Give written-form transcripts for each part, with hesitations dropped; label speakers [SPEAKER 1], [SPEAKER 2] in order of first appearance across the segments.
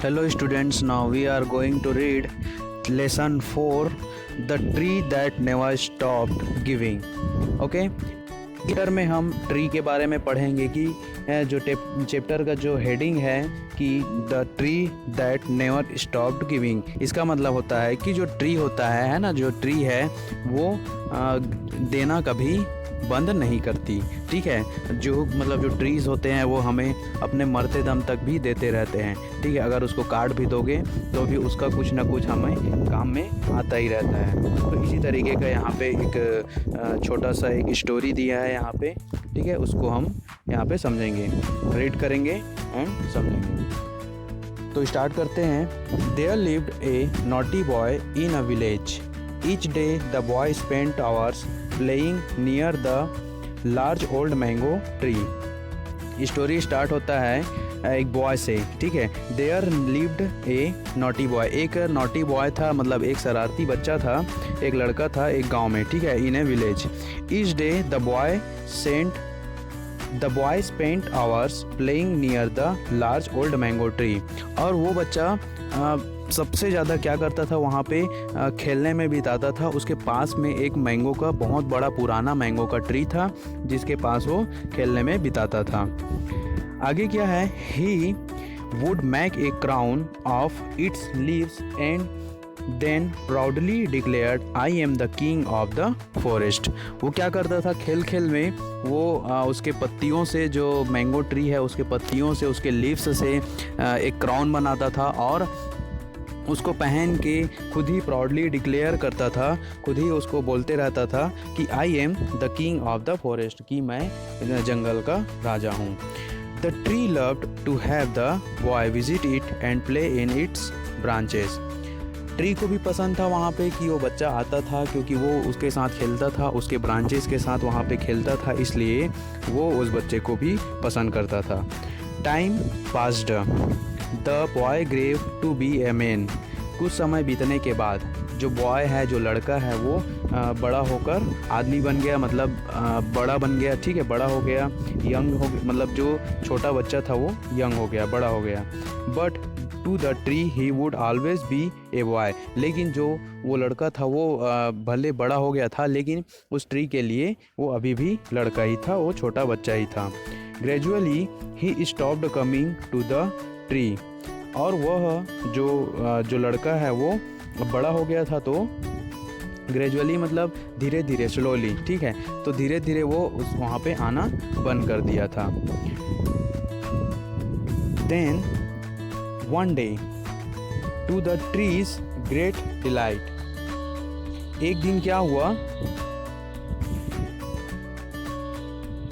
[SPEAKER 1] Hello students, now we are going to read lesson 4, The Tree That Never Stopped Giving. Okay? Chapter में हम tree के बारे में पढ़ेंगे कि जो चैप्टर का जो हेडिंग है कि the tree that never stopped giving. इसका मतलब होता है कि जो ट्री होता है ना, जो ट्री है वो देना कभी बंद नहीं करती। ठीक है, जो मतलब जो ट्रीज़ होते हैं वो हमें अपने मरते दम तक भी देते रहते हैं। ठीक है, अगर उसको काट भी दोगे तो भी उसका कुछ ना कुछ हमें काम में आता ही रहता है। तो इसी तरीके का यहाँ पे एक छोटा सा एक स्टोरी दिया है यहाँ पे। ठीक है, उसको हम यहाँ पे समझेंगे, रीड करेंगे एंड समझेंगे। तो स्टार्ट करते हैं। There lived a naughty boy in a village. Each day the boy spent hours playing near the large old mango tree. Story start होता है एक बॉय से। ठीक है, there lived a naughty boy. एक नॉटी बॉय था, मतलब एक शरारती बच्चा था, एक लड़का था एक गांव में। ठीक है, in a village. Each day the boy spent hours playing near the large old mango tree. और वो बच्चा सबसे ज़्यादा क्या करता था, वहाँ पे खेलने में बिताता था। उसके पास में एक मैंगो का बहुत बड़ा पुराना मैंगो का ट्री था जिसके पास वो खेलने में बिताता था। आगे क्या है, he would make a crown of its leaves and then proudly declared I am the king of the forest. वो क्या करता था, खेल खेल में वो उसके पत्तियों से, जो मैंगो ट्री है उसके पत्तियों से, उसके लीव्स से एक क्राउन बनाता था और उसको पहन के खुद ही प्राउडली डिक्लेयर करता था, खुद ही उसको बोलते रहता था कि I am the king of the forest, कि मैं जंगल का राजा हूँ। The tree loved to have the boy visit it and play in its branches. Tree को भी पसंद था वहाँ पे कि वो बच्चा आता था, क्योंकि वो उसके साथ खेलता था, उसके ब्रांचेस के साथ वहाँ पे खेलता था, इसलिए वो उस बच्चे को भी पसंद करता था। Time passed, the boy grew to be a man. कुछ समय बीतने के बाद जो बॉय है, जो लड़का है, वो बड़ा होकर आदमी बन गया, मतलब बड़ा बन गया। ठीक है, बड़ा हो गया, यंग हो गया, मतलब जो छोटा बच्चा था वो यंग हो गया, बड़ा हो गया। But to the tree he would always be a boy. लेकिन जो वो लड़का था वो भले बड़ा हो गया था, लेकिन उस ट्री के लिए वो अभी भी लड़का ही था, वो छोटा बच्चा ही था। Gradually he stopped coming to the tree. और वह जो लड़का है वो बड़ा हो गया था, तो ग्रेजुअली मतलब धीरे धीरे, स्लोली। ठीक है, तो धीरे धीरे वो वहाँ पे आना बंद कर दिया था। Then one day to the tree's great delight. एक दिन क्या हुआ,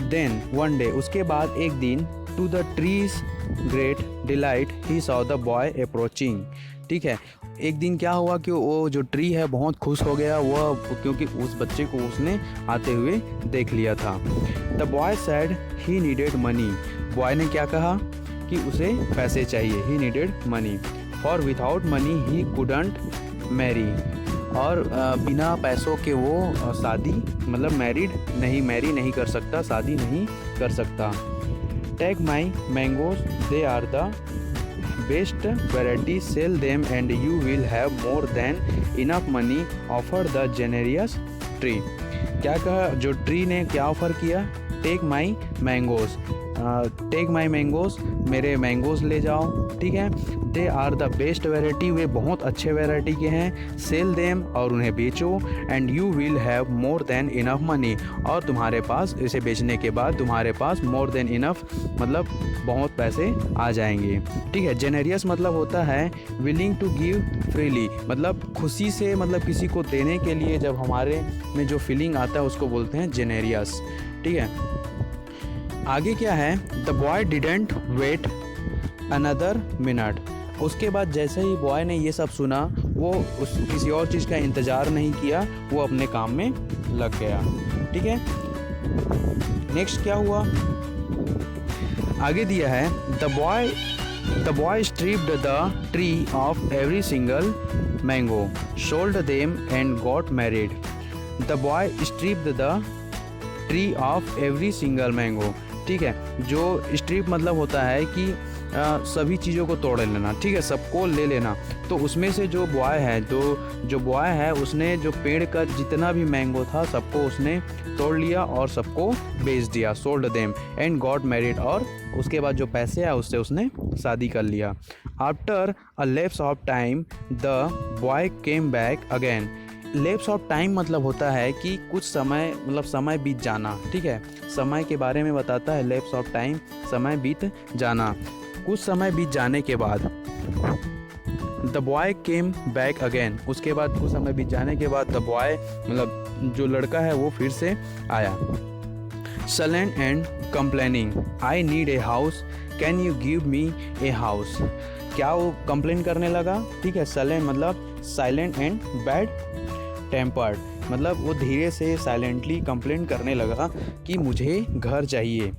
[SPEAKER 1] देन वन डे, उसके बाद एक दिन, to the tree's great delight he saw the boy approaching. ठीक है, एक दिन क्या हुआ कि वो जो ट्री है बहुत खुश हो गया, वह क्योंकि उस बच्चे को उसने आते हुए देख लिया था। The boy said he needed money. Boy ने क्या कहा कि उसे पैसे चाहिए, he needed money, for without money he couldn't marry. और बिना पैसों के वो शादी, मतलब मैरी नहीं कर सकता, शादी नहीं कर सकता। Take my mangoes, they are the best variety, sell them and you will have more than enough money, offer the generous tree. क्या कहा, जो ट्री ने क्या ऑफर किया, take my mangoes, take my mangoes, मेरे मैंगोज ले जाओ। ठीक है, they are the best variety, वे बहुत अच्छे वेराइटी के हैं। सेल देम, और उन्हें बेचो। And you will have more than enough money, और तुम्हारे पास इसे बेचने के बाद तुम्हारे पास मोर देन इनफ, मतलब बहुत पैसे आ जाएंगे। ठीक है, जेनेरियस मतलब होता है विलिंग टू गिव फ्रीली, मतलब खुशी से, मतलब किसी को देने के लिए जब हमारे में जो फीलिंग आता है उसको बोलते हैं जेनेरियस। ठीक है, आगे क्या है, the boy didn't wait another minute. उसके बाद जैसे ही बॉय ने ये सब सुना, वो किसी और चीज़ का इंतज़ार नहीं किया, वो अपने काम में लग गया। ठीक है, नेक्स्ट क्या हुआ, आगे दिया है, the boy stripped the tree of every single mango, sold them and got married. The boy stripped the tree of every single mango. ठीक है, जो स्ट्रिप मतलब होता है कि सभी चीज़ों को तोड़ लेना, ठीक है, सबको ले लेना। तो उसमें से जो बॉय है, जो बॉय है उसने जो पेड़ का जितना भी मैंगो था सबको उसने तोड़ लिया और सबको बेच दिया, sold them and got married, और उसके बाद जो पैसे आए उससे उसने शादी कर लिया। After a lapse of time the boy came back again. Lapse of time मतलब होता है कि कुछ समय, मतलब समय बीत जाना, ठीक है, समय के बारे में बताता है लैप्स ऑफ टाइम, समय बीत जाना। कुछ समय बीत जाने के बाद the boy came back again, उसके बाद कुछ समय बीत जाने के बाद द बॉय मतलब जो लड़का है वो फिर से आया। Silent and complaining, I need a house, can you give me a house. क्या वो कंप्लेन करने लगा, ठीक है। सलेंट मतलब साइलेंट एंड बैड टेम्पर्ड, मतलब वो धीरे से साइलेंटली कंप्लेन करने लगा कि मुझे घर चाहिए।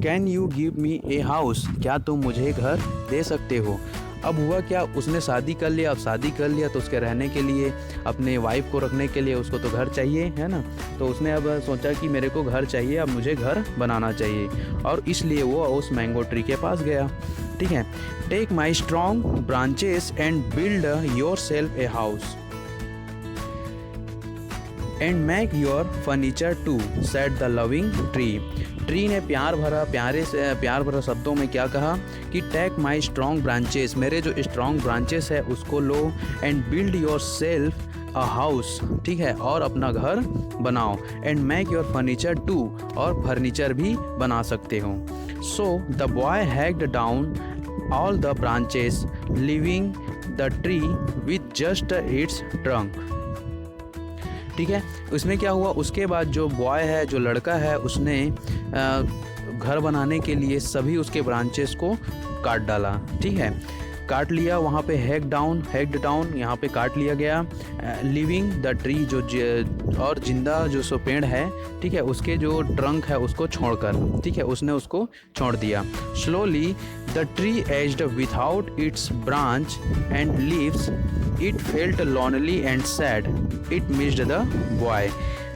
[SPEAKER 1] Can you give me a house, क्या तुम मुझे घर दे सकते हो। अब हुआ क्या, उसने शादी कर लिया। अब शादी कर लिया तो उसके रहने के लिए, अपने वाइफ को रखने के लिए उसको तो घर चाहिए, है ना। तो उसने अब सोचा कि मेरे को घर चाहिए, अब मुझे घर बनाना चाहिए, और इसलिए वो उस मैंगो ट्री के पास गया, ठीक है। Take my strong branches and build yourself a house and make your furniture too, said the loving tree. Tree ने प्यार भरा शब्दों में क्या कहा कि टेक माई स्ट्रॉन्ग ब्रांचेस, मेरे जो स्ट्रॉन्ग ब्रांचेस है उसको लो, and build yourself a house, ठीक है, और अपना घर बनाओ, and make your furniture too, और फर्नीचर भी बना सकते हो। So the boy hacked down all the branches leaving the tree with just its trunk, ठीक है। उसमें क्या हुआ, उसके बाद जो बॉय है, जो लड़का है, उसने घर बनाने के लिए सभी उसके ब्रांचेस को काट डाला, ठीक है, काट लिया। वहाँ पे हैक्ड डाउन यहाँ पे काट लिया गया। लिविंग द ट्री, जो और जिंदा जो सो पेड़ है, ठीक है, उसके जो ट्रंक है उसको छोड़कर, ठीक है, उसने उसको छोड़ दिया। Slowly the tree aged without it's branch and leaves, it felt lonely and sad, it missed the boy.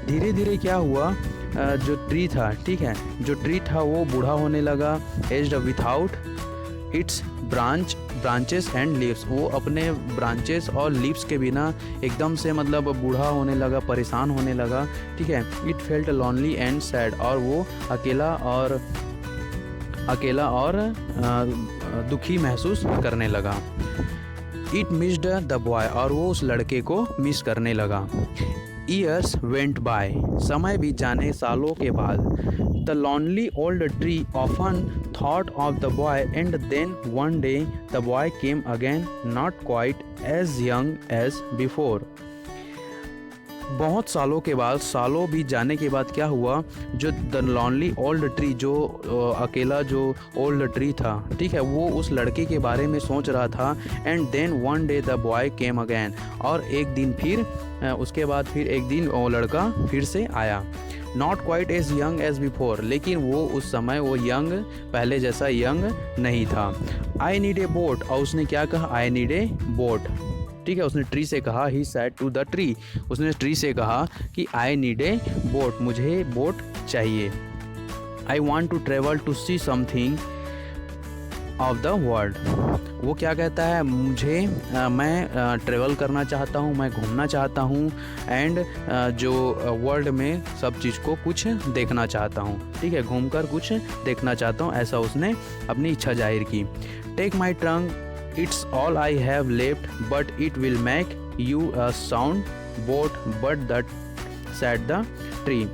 [SPEAKER 1] धीरे धीरे क्या हुआ, जो ट्री था, ठीक है, जो ट्री था वो बूढ़ा होने लगा। Aged without it's branches and leaves, वो अपने ब्रांचेस और लीव्स के बिना एकदम से मतलब बूढ़ा होने लगा, परेशान होने लगा, ठीक है। It felt lonely and sad, और वो अकेला और दुखी महसूस करने लगा। इट मिस्ड द बॉय, और वो उस लड़के को मिस करने लगा। ईयर्स वेंट बाय, समय बीत जाने सालों के बाद। The lonely old tree often thought of the boy, and then one day the boy came again, not quite as young as before. बहुत सालों के बाद, सालों बीत जाने के बाद क्या हुआ, जो द लॉनली ओल्ड ट्री, जो अकेला जो ओल्ड ट्री था, ठीक है, वो उस लड़के के बारे में सोच रहा था। And then one day the boy came again, और एक दिन फिर, उसके बाद फिर एक दिन वो लड़का फिर से आया। Not quite as young as before, लेकिन वो उस समय वो यंग, पहले जैसा यंग नहीं था। आई नीड ए बोट, और उसने क्या कहा, आई नीड ए बोट, ठीक है, उसने ट्री से कहा, he said to the tree, उसने ट्री से कहा कि आई नीड ए बोट, मुझे बोट चाहिए। I want to travel to see something of the world, वो क्या कहता है, मैं ट्रेवल करना चाहता हूँ, मैं घूमना चाहता हूँ, एंड जो वर्ल्ड में सब चीज़ को कुछ देखना चाहता हूँ, ठीक है, घूमकर कुछ देखना चाहता हूँ, ऐसा उसने अपनी इच्छा जाहिर की। Take my trunk, it's all I have left, but it will make you a sound boat, but that said the tree.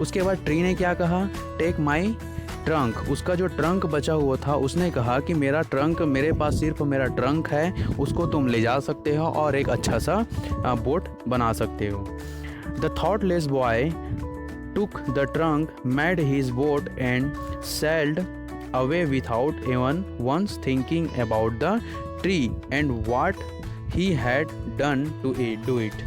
[SPEAKER 1] उसके बाद ट्री ने क्या कहा, टेक माई ट्रंक, उसका जो ट्रंक बचा हुआ था, उसने कहा कि मेरा ट्रंक, मेरे पास सिर्फ मेरा ट्रंक है, उसको तुम ले जा सकते हो और एक अच्छा सा बोट बना सकते हो। The thoughtless boy took the trunk, made his boat and sailed away without even once thinking about the tree and what he had done to it.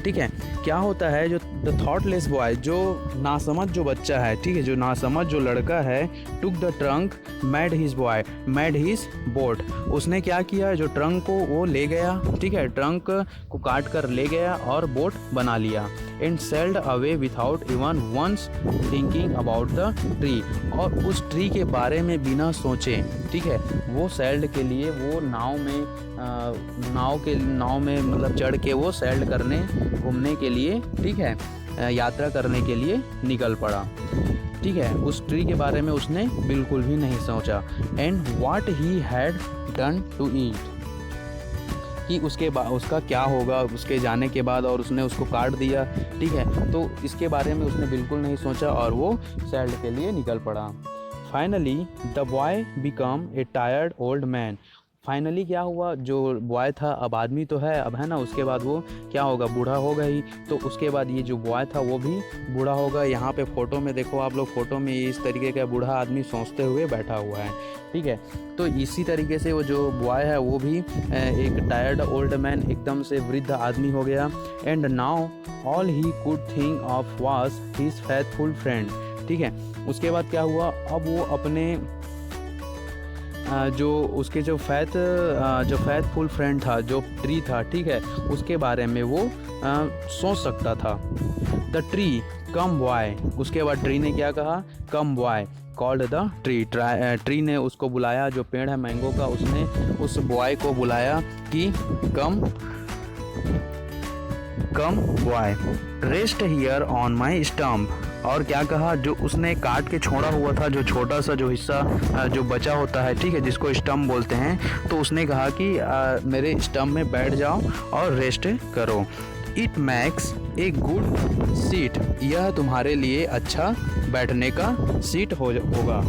[SPEAKER 1] ठीक है। क्या होता है, जो द थॉटलेस बॉय, जो नासमझ जो बच्चा है, ठीक है, जो नासमझ जो लड़का है, took the trunk mad his boy mad his boat, उसने क्या किया, जो ट्रंक को वो ले गया, ठीक है, ट्रंक को काट कर ले गया और बोट बना लिया। And sailed away without even once thinking about the tree, और उस ट्री के बारे में बिना सोचे, ठीक है, वो सेल्ड के लिए वो नाव में मतलब चढ़ के वो सेल्ड करने, घूमने के लिए, ठीक है, यात्रा करने के लिए निकल पड़ा। ठीक है, उस ट्री के बारे में उसने बिल्कुल भी नहीं सोचा। And what he had done to eat, कि उसके बाद उसका क्या होगा उसके जाने के बाद, और उसने उसको काट दिया। ठीक है, तो इसके बारे में उसने बिल्कुल नहीं सोचा और वो सेल्ड के लिए निकल पड़ा। Finally the boy become a tired old man, finally क्या हुआ, जो बॉय था, अब आदमी तो है, अब है ना, उसके बाद वो क्या होगा, बूढ़ा होगा ही। तो उसके बाद ये जो बॉय था वो भी बूढ़ा होगा। यहाँ पे फ़ोटो में देखो आप लोग, फ़ोटो में इस तरीके का बूढ़ा आदमी सोचते हुए बैठा हुआ है। ठीक है, तो इसी तरीके से वो जो बॉय है वो भी एक टायर्ड ओल्ड मैन, एकदम से वृद्ध आदमी हो गया। And now all he could think of was his faithful friend. ठीक है, उसके बाद क्या हुआ, अब वो अपने जो उसके जो फेथफुल फ्रेंड था, जो ट्री था, ठीक है, उसके बारे में वो सोच सकता था। द ट्री कम बॉय, उसके बाद ट्री ने क्या कहा, come boy called the tree, tree ने उसको बुलाया, जो पेड़ है मैंगो का, उसने उस बॉय को बुलाया कि come boy rest here on my stump, और क्या कहा, जो उसने काट के छोड़ा हुआ था, जो छोटा सा जो हिस्सा जो बचा होता है, ठीक है, जिसको स्टम्प बोलते हैं, तो उसने कहा कि मेरे स्टम्प में बैठ जाओ और रेस्ट करो। It makes a good seat, यह तुम्हारे लिए अच्छा बैठने का सीट होगा।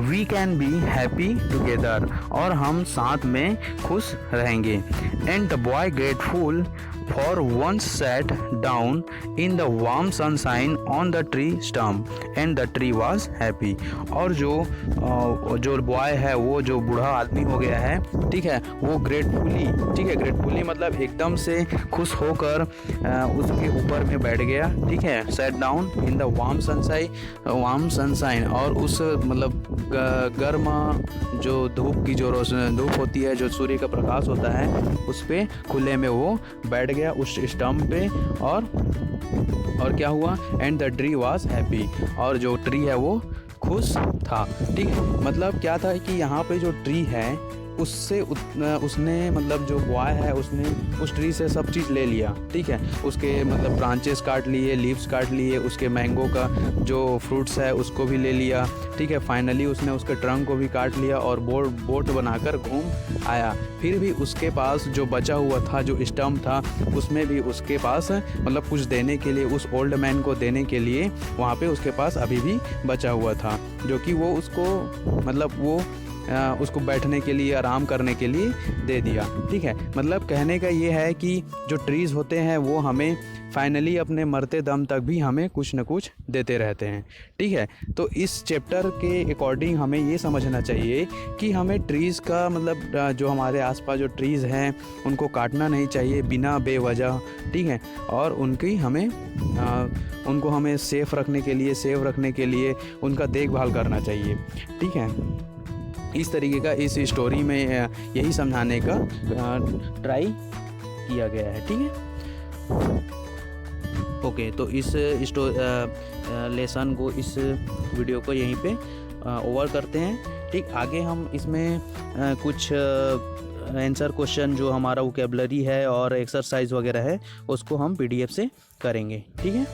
[SPEAKER 1] We can be happy together, और हम साथ में खुश रहेंगे। And the boy grateful for once sat down in the warm sunshine on the tree stump and the tree was happy, और जो बॉय है, वो जो बूढ़ा आदमी हो गया है, ठीक है, वो ग्रेटफुली, ठीक है, ग्रेटफुली मतलब एकदम से खुश होकर उसके ऊपर में बैठ गया। ठीक है, sat down in the warm sunshine, और उस मतलब गर्म जो धूप की जो धूप होती है, जो सूर्य का प्रकाश होता है, उस पे खुले में वो बैठ गया उस स्टम्प पे, और क्या हुआ, and the tree was happy, और जो ट्री है वो खुश था। ठीक है, मतलब क्या था कि यहाँ पे जो ट्री है उससे उसने मतलब जो बॉय है उसने उस ट्री से सब चीज़ ले लिया। ठीक है, उसके मतलब ब्रांचेस काट लिए, लीव्स काट लिए, उसके मैंगो का जो फ्रूट्स है उसको भी ले लिया। ठीक है, फाइनली उसने उसके ट्रंक को भी काट लिया और बोट बनाकर घूम आया। फिर भी उसके पास जो बचा हुआ था, जो स्टम्प था, उसमें भी उसके पास मतलब कुछ देने के लिए, उस ओल्ड मैन को देने के लिए वहाँ पे उसके पास अभी भी बचा हुआ था, जो कि वो उसको मतलब वो उसको बैठने के लिए, आराम करने के लिए दे दिया। ठीक है, मतलब कहने का ये है कि जो ट्रीज़ होते हैं वो हमें फाइनली अपने मरते दम तक भी हमें कुछ न कुछ देते रहते हैं। ठीक है, तो इस चैप्टर के अकॉर्डिंग हमें ये समझना चाहिए कि हमें ट्रीज़ का मतलब जो हमारे आसपास जो ट्रीज़ हैं उनको काटना नहीं चाहिए बिना बेवजह। ठीक है, और उनको हमें सेफ़ रखने के लिए उनका देखभाल करना चाहिए। ठीक है, इस तरीके का इस स्टोरी में यही समझाने का ट्राई किया गया है। ठीक है, ओके, तो इस लेसन को, इस वीडियो को यहीं पे ओवर करते हैं। ठीक, आगे हम इसमें कुछ आंसर क्वेश्चन जो हमारा वोकैबुलरी है और एक्सरसाइज वगैरह है उसको हम PDF से करेंगे। ठीक है।